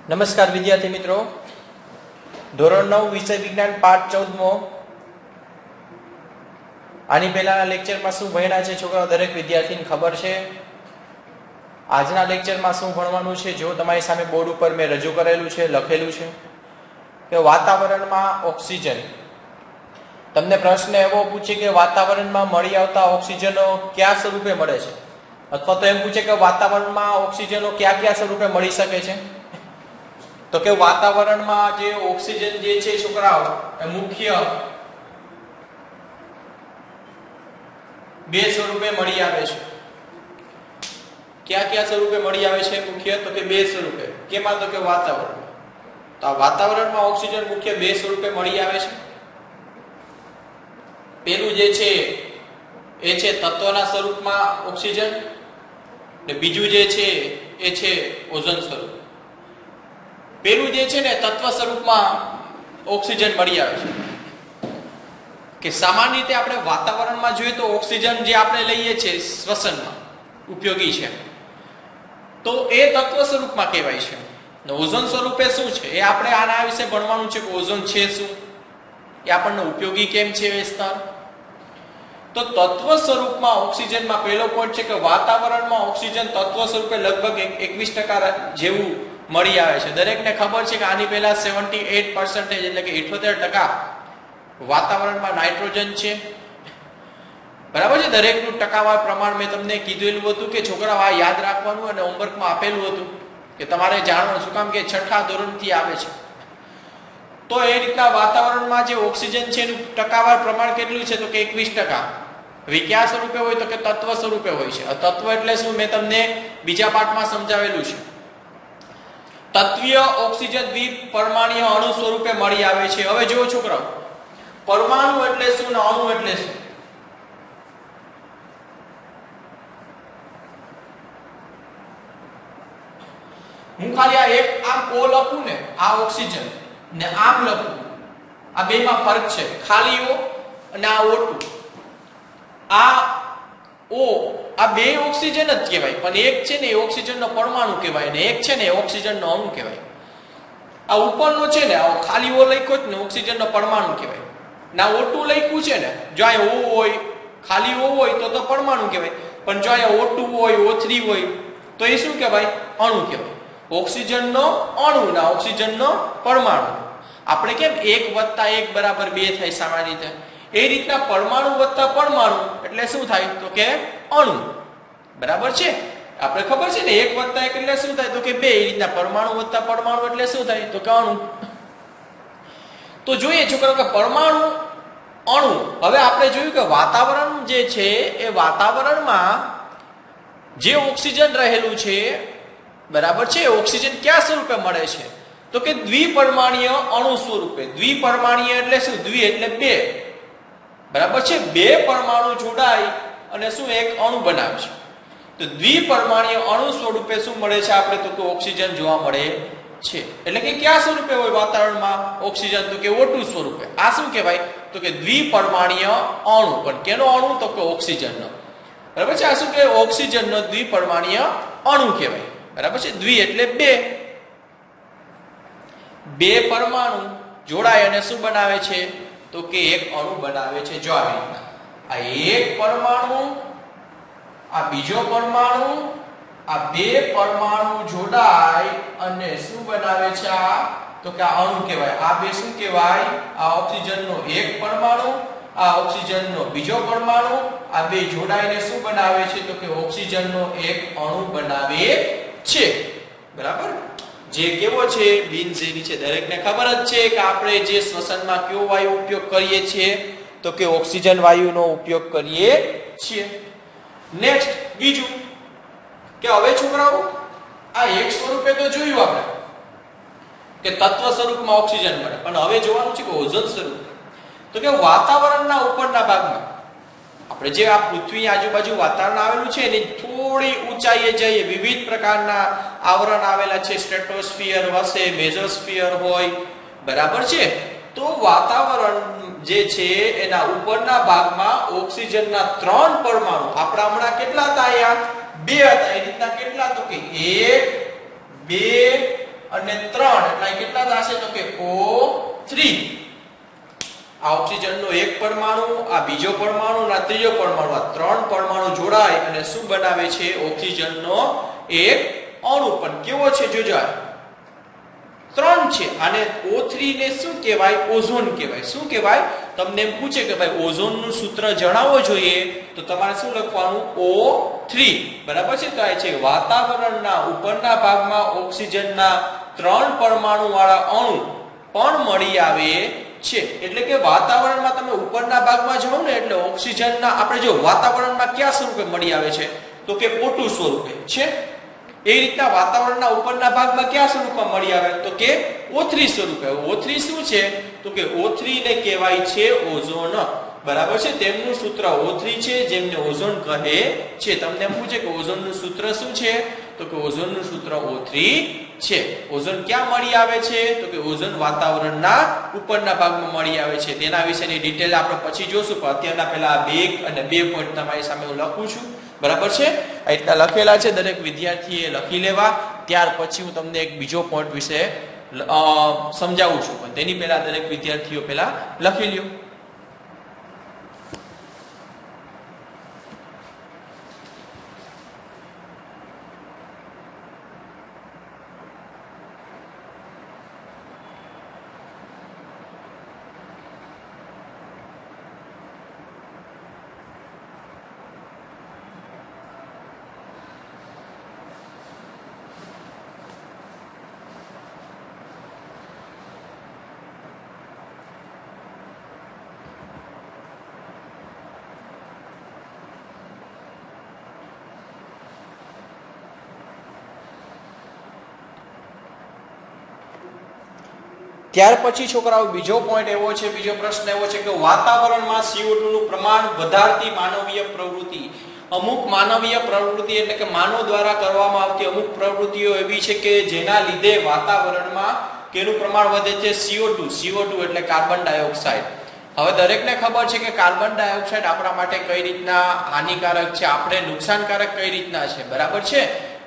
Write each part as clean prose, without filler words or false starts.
નમસ્કાર વિદ્યાર્થી મિત્રો, ધોરણ 9 વિષય વિજ્ઞાન પાઠ 14મો. આની પહેલાના લેક્ચરમાં શું ભણ્યા છે છોકરાઓ દરેક વિદ્યાર્થીને ખબર છે. આજના લેક્ચરમાં શું ભણવાનું છે જો તમારી સામે બોર્ડ ઉપર મેં રજૂ કરેલું છે, લખેલું છે કે વાતાવરણમાં ઓક્સિજન. તમને પ્રશ્ન એવો પૂછે કે વાતાવરણમાં મળી આવતા ઓક્સિજનો કયા સ્વરૂપે મળે છે, અથવા તો એમ પૂછે કે વાતાવરણમાં ઓક્સિજનો કયા કયા સ્વરૂપે મળી શકે છે. તો કે વાતાવરણમાં જે ઓક્સિજન જે છે છોકરાઓ એ મુખ્ય બે સ્વરૂપે મળી આવે છે. કયા કયા સ્વરૂપે મળી આવે છે મુખ્ય? તો કે બે સ્વરૂપે. કેમાં? તો કે વાતાવરણ. તો આ વાતાવરણમાં ઓક્સિજન મુખ્ય બે સ્વરૂપે મળી આવે છે. પેલું જે છે એ છે તત્વના સ્વરૂપમાં ઓક્સિજન, ને બીજું જે છે એ છે ઓઝોન સ્વરૂપ. પેલું જે છે ને તત્વ સ્વરૂપમાં ઓક્સિજન મળી આવે છે. કે સામાન્ય રીતે આપણે વાતાવરણમાં જોઈએ તો ઓક્સિજન જે આપણે લઈએ છીએ શ્વસનમાં ઉપયોગી છે, તો એ તત્વ સ્વરૂપમાં કહેવાય છે. ઓઝોન સ્વરૂપે શું છે એ આપણે આના વિશે ભણવાનું છે કે ઓઝોન છે શું, એ આપણને ઉપયોગી કેમ છે એ સ્તર. તો તત્વ સ્વરૂપમાં ઓક્સિજનમાં પહેલો પોઈન્ટ છે કે વાતાવરણમાં ઓક્સિજન તત્વ સ્વરૂપે લગભગ 21% જેવું મળી આવે છે. દરેકને ખબર છે કે આની પહેલા 78% એટલે કે 78% વાતાવરણમાં નાઇટ્રોજન છે. બરાબર છે. દરેકનું ટકાવાર પ્રમાણ મેં તમને કીધેલું હતું કે છોકરાઓ આ યાદ રાખવાનું, અને હોમવર્કમાં આપેલું હતું કે તમારે જાણવાનું. શું કામ કે 6ઠા ધોરણથી આવે છે. તો એ રીતના વાતાવરણમાં જે ઓક્સિજન છે એનું ટકાવાર પ્રમાણ કેટલું છે? તો કે 21%. હવે કયા સ્વરૂપે હોય? તો કે તત્વ સ્વરૂપે હોય છે. તત્વ એટલે શું? મેં તમને બીજા પાઠમાં સમજાવેલું છે. તત્વીય ઓક્સિજન દ્વિપરમાણુય અણુ સ્વરૂપે મળી આવે છે. હવે જુઓ છોકરાઓ, પરમાણુ એટલે શું ને અણુ એટલે શું? હું ખાલી આ એક આમ ઓ લખું ને, આ ઓક્સિજન ને આમ લખું, આ બેમાં ફરક છે. ખાલી ઓ અને આ O2. આ O આ બે ઓક્સિજન જ કહેવાય, પણ એક છે ને એ ઓક્સિજનનો પરમાણુ કહેવાય, ને એક છે ને એ ઓક્સિજનનો અણુ કહેવાય. આ ઉપરનો છે ને ખાલી O લખ્યો છે ને ઓક્સિજનનો પરમાણુ કહેવાય. ના O2 લખ્યું છે ને, જો આ O હોય, ખાલી O હોય તો પરમાણુ કહેવાય, પણ જો આ O2 હોય, O3 હોય તો એ શું કહેવાય? અણુ કહેવાય. ઓક્સિજનનો અણુ ના ઓક્સિજનનો પરમાણુ. આપણે કેમ 1 + 1 = 2 થાય સામાન્ય રીતે, એ રીતના પરમાણુ વત્તા પરમાણુ એટલે શું થાય? તો કે અણુ. બરાબર છે. આપણે ખબર છે ને 1 + 1 એટલે શું થાય? તો કે 2. એ રીતના પરમાણુ વત્તા પરમાણુ એટલે શું થાય? તો કે અણુ. તો જોઈએ છોકરાઓ કે પરમાણુ, અણુ. હવે આપણે જોયું કે વાતાવરણ જે છે એ વાતાવરણમાં જે ઓક્સિજન રહેલું છે, બરાબર છે, ઓક્સિજન કયા સ્વરૂપે મળે છે? તો કે દ્વિપરમાણીય અણુ સ્વરૂપે. દ્વિપરમાણીય એટલે શું? દ્વિ એટલે 2. બરાબર છે. 2 પરમાણુ જોડાય અને શું એક અણુ બનાવે છે. તો દ્વિપરમાણીય અણુ સ્વરૂપે શું મળે છે આપણે? તો કે ઓક્સિજન જોવા મળે છે. એટલે કે કયા સ્વરૂપે હોય વાતાવરણમાં ઓક્સિજન? તો કે O2 સ્વરૂપે. આ શું કહેવાય? તો કે દ્વિપરમાણીય અણુ. પણ કેનો અણુ? તો કે ઓક્સિજનનો. બરાબર છે. આ શું કહેવાય? ઓક્સિજનનો દ્વિપરમાણીય અણુ કહેવાય. બરાબર છે. દ્વિ એટલે 2. 2 પરમાણુ જોડાય અને શું બનાવે છે? તો કે એક અણુ બનાવે છે. જો આવી રીતના આ એક પરમાણુ, આ બીજો પરમાણુ, આ 2 પરમાણુ જોડાય અને શું બનાવે છે? આ તો કે આ અણુ કહેવાય. આ બે શું કહેવાય? આ ઓક્સિજનનો એક પરમાણુ, આ ઓક્સિજનનો બીજો પરમાણુ, આ બે જોડાઈને શું બનાવે છે? તો કે ઓક્સિજનનો એક અણુ બનાવે છે. બરાબર. જે કેવો છે? બિનઝેરી છે. દરેકને ખબર જ છે કે આપણે જે શ્વસનમાં કયો વાયુ ઉપયોગ કરીએ છીએ? તો કે ઓક્સિજન વાયુનો ઉપયોગ કરીએ છીએ. નેક્સ્ટ બીજું કે હવે છોકરાઓ આ એક સ્વરૂપે તો જોયું આપણે કે તત્વ સ્વરૂપમાં ઓક્સિજન મળે, પણ હવે જોવાનું છે કે ઓઝોન સ્વરૂપે. તો કે વાતાવરણના ઉપરના ભાગમાં આપણે જે આ પૃથ્વી આજુબાજુ વાતાવરણ આવેલું છે એની થોડી ઊંચાઈએ જઈએ, વિવિધ પ્રકારના આવરણ આવેલા છે. સ્ટ્રેટોસ્ફિયર હશે, મેસોસ્ફિયર હોય. બરાબર છે. તો વાતાવરણ જે છે એના ઉપરના ભાગમાં ઓક્સિજનના 3 પરમાણુ, આપણા હમણાં કેટલા હતા? અહીંયા 2 હતા. એ રીતના કેટલા? તો કે 1, 2 અને 3 એટલે કેટલા થશે તો કે O3. આ ઓક્સિજનનો એક પરમાણુ, આ બીજો પરમાણુ અને આ ત્રીજો પરમાણુ, આ 3 પરમાણુ જોડાય અને શું બનાવે છે? ઓક્સિજનનો એક અણુ. પણ કેવો છે જોજો, 3 છે. આને O3 ને શું કહેવાય? ઓઝોન કહેવાય. શું કહેવાય? તમને એમ પૂછે કે ભાઈ ઓઝોનનું સૂત્ર જણાવો જોઈએ તો તમારે શું લખવાનું? O3. બરાબર છે. તો આ છે વાતાવરણના ઉપરના ભાગમાં ઓક્સિજનના 3 પરમાણુ વાળા અણુ પણ મળી આવે છે. એટલે કે વાતાવરણમાં તમે ઉપરના ભાગમાં જાઓ ને એટલે ઓક્સિજનના આપણે જો વાતાવરણમાં કયા સ્વરૂપે મળી આવે છે તો કે O2 સ્વરૂપે છે. એ રીતના વાતાવરણના ઉપરના ભાગમાં કયા સ્વરૂપમાં મળી આવે તો કે O3 સ્વરૂપે. O3 શું છે તો કે O3 ને કહેવાય છે ઓઝોન. બરાબર છે. તેમનું સૂત્ર O3 છે જેમને ઓઝોન કહે છે. તમને પૂછે કે ઓઝોનનું સૂત્ર શું છે તો કે ઓઝોનનું સૂત્ર O3 છે. ઓઝોન ક્યાં મળી આવે છે તો કે ઓઝોન વાતાવરણના ઉપરના ભાગમાં મળી આવે છે. તેના વિશેની ડિટેલ આપણે પછી જોશું, પણ અત્યારના પહેલા 2 અને 2 પોઈન્ટ તમારી સામે હું લખું છું. બરાબર છે. આ રીતના લખેલા છે, દરેક વિદ્યાર્થીએ લખી લેવા. ત્યાર પછી હું તમને એક બીજો પોઈન્ટ વિશે સમજાવું છું, પણ તેની પહેલા દરેક વિદ્યાર્થીઓ પહેલા લખી લ્યો. ત્યાર પછી છોકરાઓ બીજો પોઈન્ટ એવો છે, બીજો પ્રશ્ન એવો છે કે વાતાવરણમાં CO2 નું પ્રમાણ વધારતી માનવીય પ્રવૃત્તિ. અમુક માનવીય પ્રવૃત્તિ એટલે કે માનવ દ્વારા કરવામાં આવતી અમુક પ્રવૃત્તિઓ એવી છે કે જેના લીધે વાતાવરણમાં કેનું પ્રમાણ વધે છે? CO2 એટલે કાર્બન ડાયોક્સાઇડ. હવે દરેકને ખબર છે કે કાર્બન ડાયોક્સાઇડ આપણા માટે કઈ રીતના હાનિકારક છે, આપણે નુકસાનકારક કઈ રીતના છે. બરાબર છે.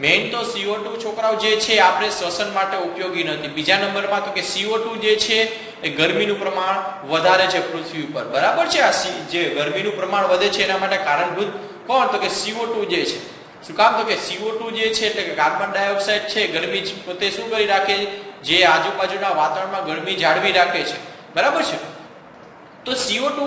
મેઇન તો CO2 છોકરાઓ જે છે આપણે શ્વસન માટે ઉપયોગી નથી. બીજા નંબરમાં તો કે CO2 જે છે એ ગરમીનું પ્રમાણ વધારે છે પૃથ્વી ઉપર. બરાબર છે. આ જે ગરમીનું પ્રમાણ વધે છે એના માટે કારણભૂત કોણ તો કે CO2 જે છે. શું કામ તો કે CO2 જે છે એટલે કે કાર્બન ડાયોક્સાઇડ છે, ગરમી પોતે શું કરી રાખે? જે આજુબાજુના વાતાવરણમાં ગરમી જાળવી રાખે છે. બરાબર છે. તો CO2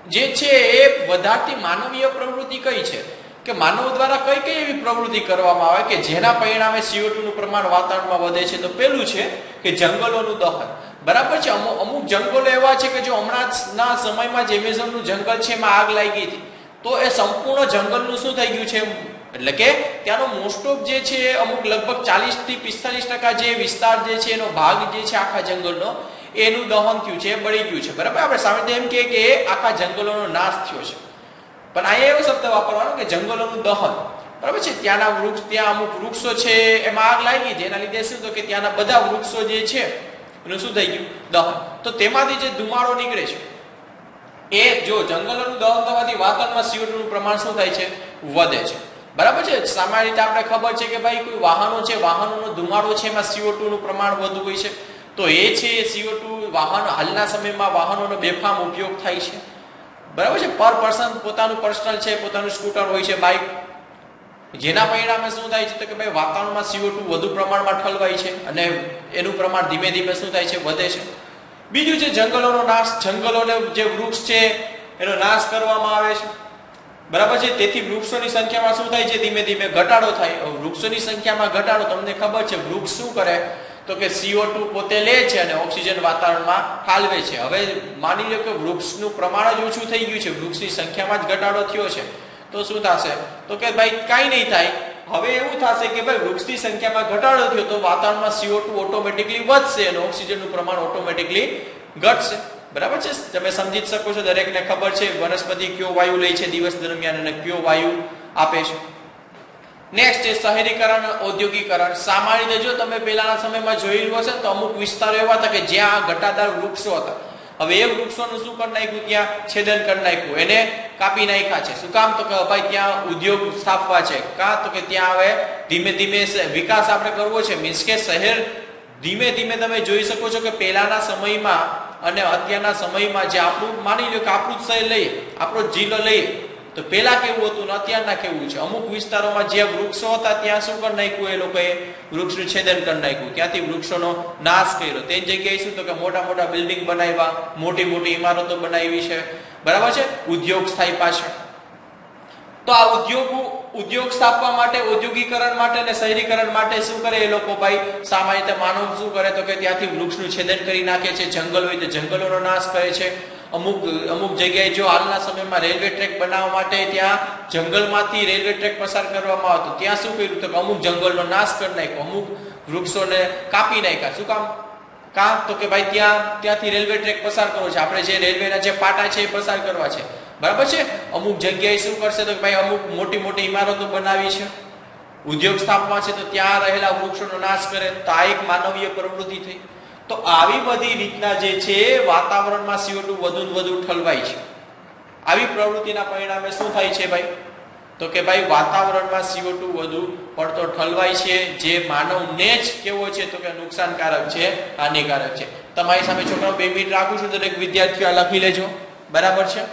જે છે એ વધારતી માનવીય પ્રવૃત્તિ કઈ છે કે માનવ દ્વારા કઈ કઈ એવી પ્રવૃત્તિ કરવામાં આવે કે જેના પરિણામે CO2 નું પ્રમાણ વાતાવરણમાં વધે છે? તો પેલું છે કે જંગલોનું દહન. બરાબર છે. અમુક જંગલો એવા છે કે જો હમણાંના સમયમાં જે એમેઝોનનું જંગલ છે એમાં આગ લાગી હતી તો એ સંપૂર્ણ જંગલનું શું થઈ ગયું છે એટલે કે ત્યાંનો મોસ્ટ ઓફ જે છે અમુક લગભગ 40 થી 45% જે વિસ્તાર જે છે એનો ભાગ જે છે આખા જંગલનો એનું દહન થયું છે, બળી ગયું છે. બરાબર. આપણે સામાન્ય એમ કે એ આખા જંગલોનો નાશ થયો છે, પણ અહીંયા એવો શબ્દ વાપરવાનો કે જંગલોનું દહન. બરાબર છે. ત્યાંના વૃક્ષ, ત્યાં અમુક વૃક્ષો છે એમાં આગ લાગી જેના લીધે શું તો કે ત્યાંના બધા વૃક્ષો જે છે એનું શું થઈ ગયું? દહન. તો તેમાંથી જે ધુમાડો નીકળે છે એ જો જંગલોનું દહન થવાથી વાતાવરણમાં CO2 નું પ્રમાણ શું થાય છે? વધે છે. બરાબર છે. સામાન્ય રીતે આપણે ખબર છે કે ભાઈ કોઈ વાહનો છે, વાહનોનો ધુમાડો છે એમાં CO2 નું પ્રમાણ વધુ હોય છે. તો એ છે CO2 વાહન હાલના સમયમાં વાહનોનો બેફામ ઉપયોગ થાય છે. બરાબર છે. પર પર્સન પોતાનું પર્સનલ છે, પોતાનું સ્કૂટર હોય છે, બાઇક, જેના પરિણામે શું થાય છે તો કે ભાઈ વાતાવરણમાં CO2 વધુ પ્રમાણમાં ઠલવાય છે અને એનું પ્રમાણ ધીમે ધીમે શું થાય છે? વધે છે. બીજું છે જંગલોનો નાશ. જંગલોને જે વૃક્ષ છે એનો નાશ કરવામાં આવે છે. બરાબર છે. તેથી વૃક્ષોની સંખ્યામાં શું થાય છે? ધીમે ધીમે ઘટાડો થાય. વૃક્ષોની સંખ્યામાં ઘટાડો, તમને ખબર છે વૃક્ષ શું કરે તો કે CO2 પોતે લે છે અને ઓક્સિજન વાતાવરણમાં ઠાલવે છે. હવે માની લો કે વૃક્ષનું પ્રમાણ જ ઓછું થઈ ગયું છે, વૃક્ષની સંખ્યામાં જ ઘટાડો થયો છે, તો શું થશે તો કે ભાઈ કાંઈ નહીં થાય. હવે એવું થશે કે ભાઈ વૃક્ષની સંખ્યામાં ઘટાડો થયો તો વાતાવરણમાં CO2 ઓટોમેટિકલી વધશે અને ઓક્સિજનનું પ્રમાણ ઓટોમેટિકલી ઘટશે. બરાબર છે. તમે સમજી શકો છો, દરેકને ખબર છે વનસ્પતિ કયો વાયુ લે છે દિવસ દરમિયાન અને કયો વાયુ આપે છે. નેક્સ્ટ છે શહેરીકરણ, ઔદ્યોગિકરણ. સામાન્ય રીતે જો તમે પહેલાના સમયમાં જોયેલું હશે તો અમુક વિસ્તારો એવા હતા કે જ્યાં ઘટાદાર વૃક્ષો હતા. હવે એ વૃક્ષોનું શું કરી નાખ્યું? ત્યાં છેદન કરી નાખ્યું, એને કાપી નાખ્યા છે. શું કામ તો કે ભાઈ ત્યાં ઉદ્યોગ સ્થાપવા છે, કાં તો કે ત્યાં હવે ધીમે ધીમે વિકાસ આપણે કરવો છે, મીન્સ કે શહેર ધીમે ધીમે તમે જોઈ શકો છો કે પહેલાના સમયમાં અને અત્યારના સમયમાં જે આપણું માની લો કે આપણું જ શહેર લઈએ, આપણો જિલ્લો લઈએ, તો પહેલા કેવું હતું ને અત્યારના કેવું છે. અમુક વિસ્તારોમાં જ્યાં વૃક્ષો હતા ત્યાં શું કરી નાખ્યું, એ લોકોએ વૃક્ષનું છેદન કરી નાખ્યું, ત્યાંથી વૃક્ષોનો નાશ કર્યો. તે જગ્યાએ શું તો કે મોટા મોટા બિલ્ડિંગ બનાવ્યા, મોટી મોટી ઇમારતો બનાવી છે, બરાબર છે, ઉદ્યોગ સ્થાપ્યા છે. તો આ ઉદ્યોગ સ્થાપવા માટે, ઔદ્યોગિકરણ માટે અને શહેરીકરણ માટે શું કરે એ લોકો ભાઈ, સામાન્ય રીતે માનવ શું કરે તો કે ત્યાંથી વૃક્ષનું છેદન કરી નાખે છે. જંગલ હોય તો જંગલોનો નાશ કરે છે. અમુક જગ્યાએ જો હાલના સમયમાં રેલવે ટ્રેક બનાવવા માટે ત્યાં જંગલમાંથી રેલવે ટ્રેક પસાર કરવામાં આવતો, ત્યાં શું કર્યું તો અમુક જંગલનો નાશ કરી નાખ્યો, અમુક વૃક્ષોને કાપી નાખ્યા. શું કામ તો કે ભાઈ ત્યાંથી રેલવે ટ્રેક પસાર કરવો છે, આપણે જે રેલવેના જે પાટા છે એ પસાર કરવા છે, બરાબર છે. અમુક જગ્યાએ શું કરશે તો ભાઈ અમુક મોટી મોટી ઇમારતો બનાવી છે, ઉદ્યોગ સ્થાપવા છે, તો ત્યાં રહેલા વૃક્ષોનો નાશ કરે. તો આ એક માનવીય પ્રવૃત્તિ થઈ. તો આવી બધી રીતના જે છે વાતાવરણમાં CO2 વધુ ને વધુ ઠલવાય છે. આવી પ્રવૃત્તિના પરિણામે શું થાય છે ભાઈ, તો કે ભાઈ વાતાવરણમાં CO2 વધુ પડતો ઠલવાય છે, જે માનવને જ કેવો છે તો કે નુકસાનકારક છે, હાનિકારક છે. તમારી સામે છોકરાઓ 2 મિનિટ રાખું છું, દરેક વિદ્યાર્થીઓ લખી લેજો, બરાબર છે.